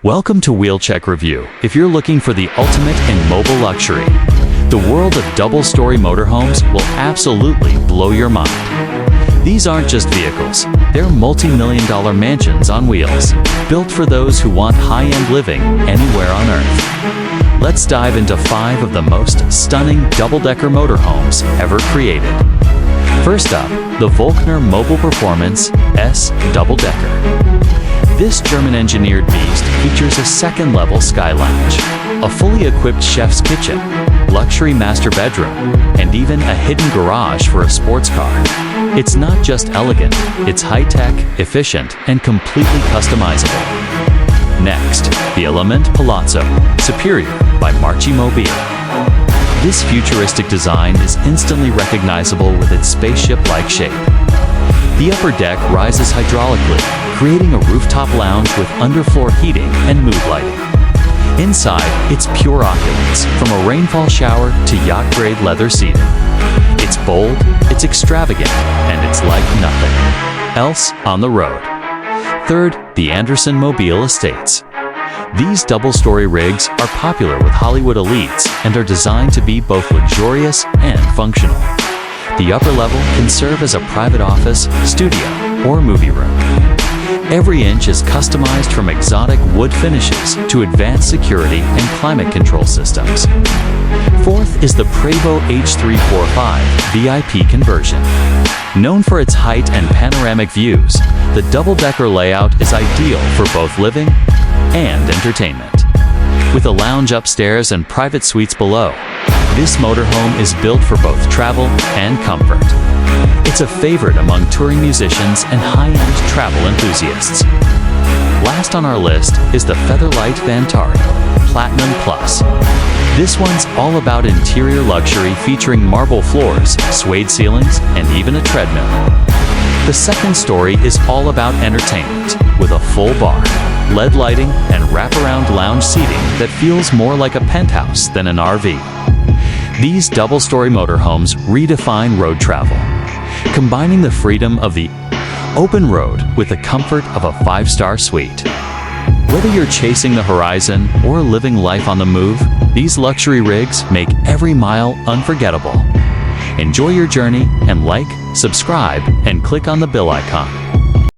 Welcome to Wheelcheck Review. If you're looking for the ultimate in mobile luxury, the world of double-story motorhomes will absolutely blow your mind. These aren't just vehicles, they're multi-million-dollar mansions on wheels, built for those who want high-end living anywhere on Earth. Let's dive into 5 of the most stunning double-decker motorhomes ever created. First up, the Volkner Mobile Performance S Double-Decker. This German-engineered beast features a second-level sky lounge, a fully equipped chef's kitchen, luxury master bedroom, and even a hidden garage for a sports car. It's not just elegant, it's high-tech, efficient, and completely customizable. Next, the EleMMent Palazzo, Superior by Marchi Mobil. This futuristic design is instantly recognizable with its spaceship-like shape. The upper deck rises hydraulically, creating a rooftop lounge with underfloor heating and mood lighting. Inside, it's pure opulence, from a rainfall shower to yacht-grade leather seating. It's bold, it's extravagant, and it's like nothing else on the road. Third, the Anderson Mobil Estates. These double-story rigs are popular with Hollywood elites and are designed to be both luxurious and functional. The upper level can serve as a private office, studio, or movie room. Every inch is customized from exotic wood finishes to advanced security and climate control systems. Fourth is the Prevo H345 VIP conversion. Known for its height and panoramic views, the double-decker layout is ideal for both living and entertainment. With a lounge upstairs and private suites below, this motorhome is built for both travel and comfort. It's a favorite among touring musicians and high-end travel enthusiasts. Last on our list is the Featherlight Vantari Platinum Plus. This one's all about interior luxury featuring marble floors, suede ceilings, and even a treadmill. The second story is all about entertainment, with a full bar, LED lighting, and wraparound lounge seating that feels more like a penthouse than an RV. These double-story motorhomes redefine road travel, combining the freedom of the open road with the comfort of a 5-star suite. Whether you're chasing the horizon or living life on the move, these luxury rigs make every mile unforgettable. Enjoy your journey and like, subscribe, and click on the bell icon.